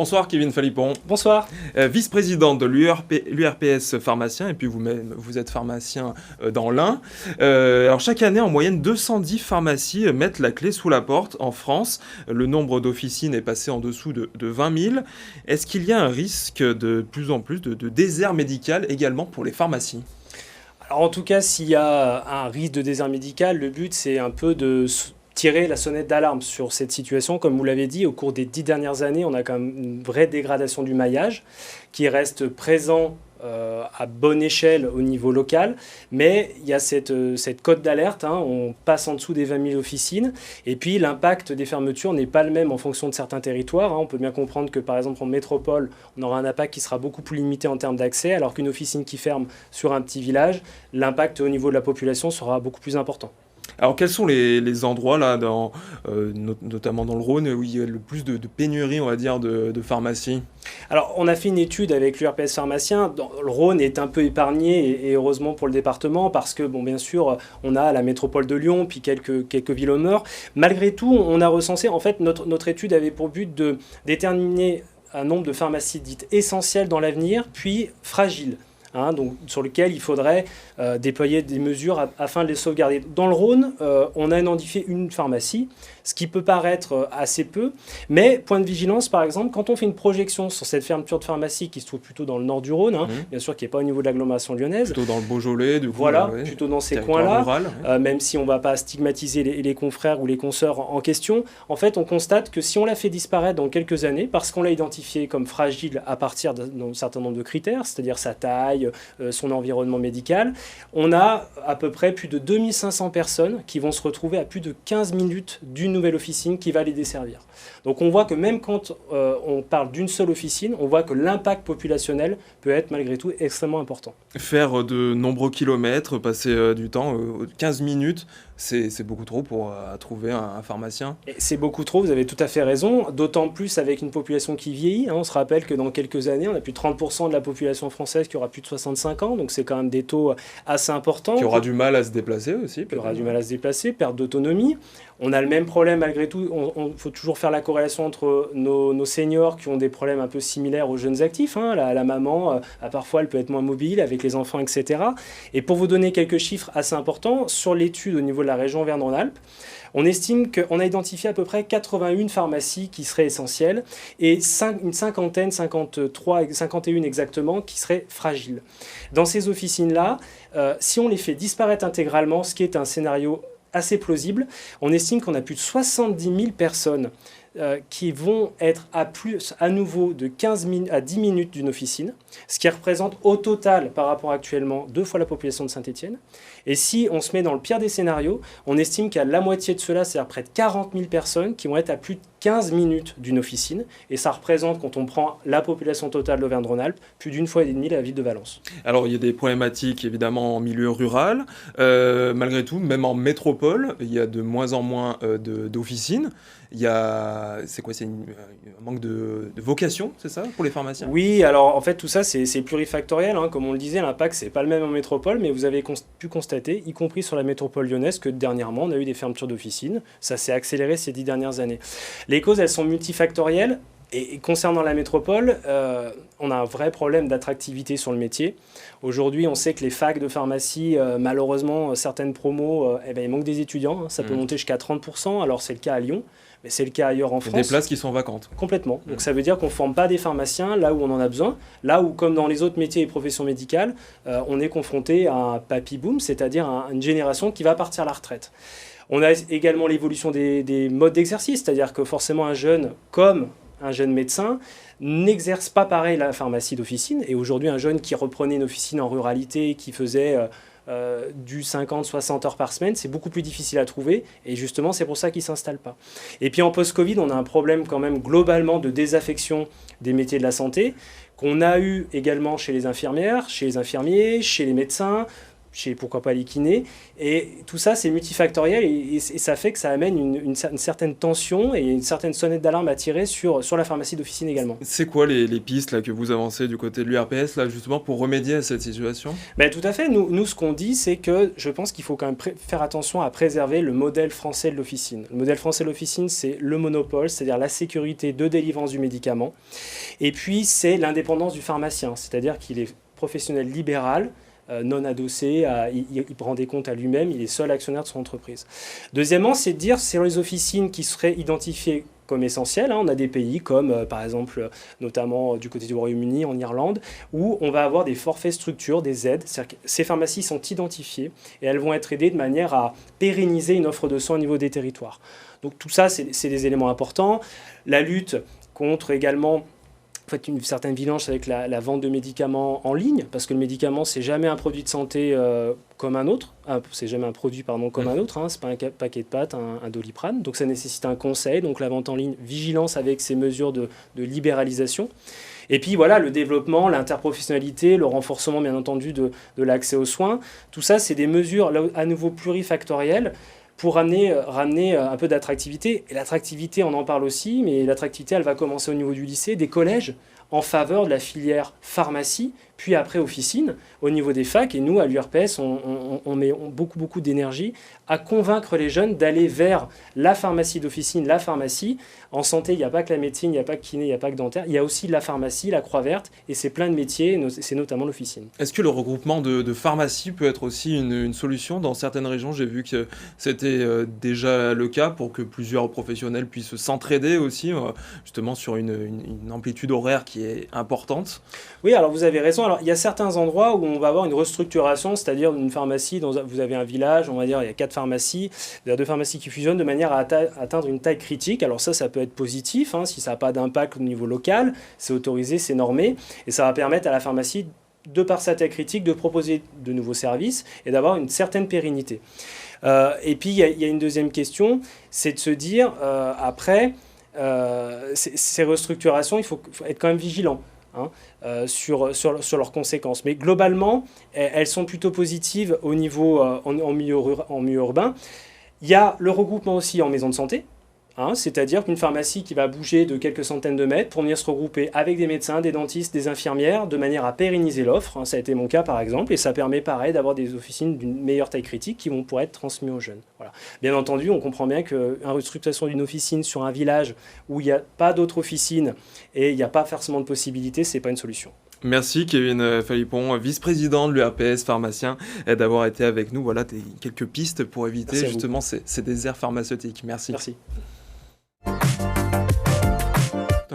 Bonsoir Kevin Phalippon, Bonsoir. vice-président de l'URPS pharmacien, et puis vous-même, vous êtes pharmacien dans l'Ain. Alors chaque année, en moyenne, 210 pharmacies mettent la clé sous la porte en France. Le nombre d'officines est passé en dessous de 20 000. Est-ce qu'il y a un risque de plus en plus de désert médical également pour les pharmacies ? Alors en tout cas, s'il y a un risque de désert médical, le but c'est un peu de tirer la sonnette d'alarme sur cette situation. Comme vous l'avez dit, au cours des 10 dernières années, on a quand même une vraie dégradation du maillage qui reste présent à bonne échelle au niveau local, mais il y a cette cote d'alerte, on passe en dessous des 20 000 officines, et puis l'impact des fermetures n'est pas le même en fonction de certains territoires. On peut bien comprendre que par exemple en métropole, on aura un impact qui sera beaucoup plus limité en termes d'accès, alors qu'une officine qui ferme sur un petit village, l'impact au niveau de la population sera beaucoup plus important. Alors quels sont les endroits, là, notamment dans le Rhône, où il y a le plus de pénurie, on va dire, de pharmacies ? Alors, on a fait une étude avec l'URPS pharmacien. Le Rhône est un peu épargné, et heureusement pour le département, parce que, bien sûr, on a la métropole de Lyon, puis quelques villes au nord. Malgré tout, on a recensé, en fait, notre étude avait pour but de déterminer un nombre de pharmacies dites essentielles dans l'avenir, puis fragiles. Donc, sur lequel il faudrait déployer des mesures afin de les sauvegarder. Dans le Rhône, on a identifié une pharmacie, ce qui peut paraître assez peu, mais point de vigilance, par exemple, quand on fait une projection sur cette fermeture de pharmacie qui se trouve plutôt dans le nord du Rhône, bien sûr qui n'est pas au niveau de l'agglomération lyonnaise. Plutôt dans le Beaujolais, du coup. Voilà, plutôt dans ces coins-là, même si on ne va pas stigmatiser les confrères ou les consoeurs en question. En fait, on constate que si on la fait disparaître dans quelques années, parce qu'on l'a identifiée comme fragile à partir d'un certain nombre de critères, c'est-à-dire sa taille, son environnement médical, on a à peu près plus de 2500 personnes qui vont se retrouver à plus de 15 minutes d'une nouvelle officine qui va les desservir. Donc on voit que même quand on parle d'une seule officine, on voit que l'impact populationnel peut être malgré tout extrêmement important. Faire de nombreux kilomètres, passer du temps, 15 minutes, c'est beaucoup trop pour trouver un pharmacien. C'est beaucoup trop, vous avez tout à fait raison, d'autant plus avec une population qui vieillit. On se rappelle que dans quelques années, on a plus de 30% de la population française qui aura plus de 65 ans, donc c'est quand même des taux assez importants. Qui aura du mal à se déplacer aussi. Qui aura du mal à se déplacer, perte d'autonomie. On a le même problème malgré tout, il faut toujours faire la corrélation entre nos seniors qui ont des problèmes un peu similaires aux jeunes actifs. La maman, parfois, elle peut être moins mobile avec les enfants, etc. Et pour vous donner quelques chiffres assez importants, sur l'étude au niveau de la région Auvergne-Rhône-Alpes, on estime qu'on a identifié à peu près 81 pharmacies qui seraient essentielles et une cinquantaine, 53, 51 exactement, qui seraient fragiles. Dans ces officines-là, si on les fait disparaître intégralement, ce qui est un scénario assez plausible, on estime qu'on a plus de 70 000 personnes qui vont être à nouveau de 15 à 10 minutes d'une officine, ce qui représente au total par rapport actuellement 2 fois la population de Saint-Étienne. Et si on se met dans le pire des scénarios, on estime qu'à la moitié de cela, c'est-à-dire près de 40 000 personnes qui vont être à plus de 15 minutes d'une officine. Et ça représente, quand on prend la population totale d'Auvergne-Rhône-Alpes, plus d'une fois et demie la ville de Valence. Alors il y a des problématiques évidemment en milieu rural. Malgré tout, même en métropole, il y a de moins en moins d'officines. C'est un manque de vocation, c'est ça, pour les pharmaciens ? Oui, alors en fait tout ça c'est plurifactoriel, comme on le disait, l'impact c'est pas le même en métropole, mais vous avez pu constater, y compris sur la métropole lyonnaise, que dernièrement on a eu des fermetures d'officines. Ça s'est accéléré ces 10 dernières années. Les causes, elles sont multifactorielles. Et concernant la métropole, on a un vrai problème d'attractivité sur le métier. Aujourd'hui, on sait que les facs de pharmacie, malheureusement, certaines promos, il manque des étudiants. Ça peut monter jusqu'à 30%. Alors, c'est le cas à Lyon, mais c'est le cas ailleurs en France. Des places qui sont vacantes. Complètement. Donc, ça veut dire qu'on ne forme pas des pharmaciens là où on en a besoin. Là où, comme dans les autres métiers et professions médicales, on est confronté à un papy boom, c'est-à-dire à une génération qui va partir à la retraite. On a également l'évolution des modes d'exercice, c'est-à-dire que forcément un jeune, comme un jeune médecin, n'exerce pas pareil la pharmacie d'officine. Et aujourd'hui, un jeune qui reprenait une officine en ruralité, qui faisait du 50-60 heures par semaine, c'est beaucoup plus difficile à trouver. Et justement, c'est pour ça qu'il ne s'installe pas. Et puis en post-Covid, on a un problème quand même globalement de désaffection des métiers de la santé, qu'on a eu également chez les infirmières, chez les infirmiers, chez les médecins, chez pourquoi pas les kinés. Et tout ça, c'est multifactoriel et ça fait que ça amène une certaine tension et une certaine sonnette d'alarme à tirer sur la pharmacie d'officine également. C'est quoi les pistes là, que vous avancez du côté de l'URPS là, justement pour remédier à cette situation? Ben, tout à fait. Nous, ce qu'on dit, c'est que je pense qu'il faut quand même faire attention à préserver le modèle français de l'officine. Le modèle français de l'officine, c'est le monopole, c'est-à-dire la sécurité de délivrance du médicament. Et puis, c'est l'indépendance du pharmacien, c'est-à-dire qu'il est professionnel libéral, non adossé, il prend des comptes à lui-même, il est seul actionnaire de son entreprise. Deuxièmement, c'est de dire sur les officines qui seraient identifiées comme essentielles. On a des pays comme, par exemple, notamment du côté du Royaume-Uni, en Irlande, où on va avoir des forfaits structures, des aides. C'est-à-dire que ces pharmacies sont identifiées et elles vont être aidées de manière à pérenniser une offre de soins au niveau des territoires. Donc tout ça, c'est des éléments importants. La lutte contre également une certaine vigilance avec la vente de médicaments en ligne, parce que le médicament, c'est jamais un produit de santé comme un autre. C'est jamais un produit, pardon, comme un autre. C'est pas un paquet de pâtes, un Doliprane. Donc ça nécessite un conseil. Donc la vente en ligne, vigilance avec ces mesures de libéralisation. Et puis voilà, le développement, l'interprofessionnalité, le renforcement, bien entendu, de l'accès aux soins. Tout ça, c'est des mesures, là, à nouveau, plurifactorielles pour ramener un peu d'attractivité. Et l'attractivité, on en parle aussi, mais l'attractivité, elle va commencer au niveau du lycée, des collèges, en faveur de la filière pharmacie, puis après officine, au niveau des facs. Et nous, à l'URPS, on met beaucoup d'énergie à convaincre les jeunes d'aller vers la pharmacie d'officine, la pharmacie. En santé, il n'y a pas que la médecine, il n'y a pas que kiné, il n'y a pas que dentaire. Il y a aussi la pharmacie, la croix verte, et c'est plein de métiers, c'est notamment l'officine. Est-ce que le regroupement de pharmacies peut être aussi une solution? Dans certaines régions, j'ai vu que c'était déjà le cas pour que plusieurs professionnels puissent s'entraider aussi, justement sur une amplitude horaire qui est importante. Oui, alors vous avez raison. Alors, il y a certains endroits où on va avoir une restructuration, c'est-à-dire une pharmacie, vous avez un village, on va dire, il y a 4 pharmacies, il y a 2 pharmacies qui fusionnent de manière à atteindre une taille critique. Alors ça peut être positif, si ça n'a pas d'impact au niveau local, c'est autorisé, c'est normé, et ça va permettre à la pharmacie, de par sa taille critique, de proposer de nouveaux services et d'avoir une certaine pérennité. Et puis, il y a une deuxième question, c'est de se dire, après, ces restructurations, il faut être quand même vigilant. Sur leurs conséquences. Mais globalement, elles sont plutôt positives au niveau en milieu urbain. Il y a le regroupement aussi en maison de santé, c'est-à-dire qu'une pharmacie qui va bouger de quelques centaines de mètres pour venir se regrouper avec des médecins, des dentistes, des infirmières, de manière à pérenniser l'offre. Ça a été mon cas par exemple, et ça permet pareil d'avoir des officines d'une meilleure taille critique qui vont pouvoir être transmises aux jeunes. Voilà. Bien entendu, on comprend bien qu'une restructuration d'une officine sur un village où il n'y a pas d'autres officines et il n'y a pas forcément de possibilités, ce n'est pas une solution. Merci Kevin Phalippon, vice-président de l'URPS, pharmacien, d'avoir été avec nous. Voilà quelques pistes pour éviter justement ces déserts pharmaceutiques. Merci. Merci.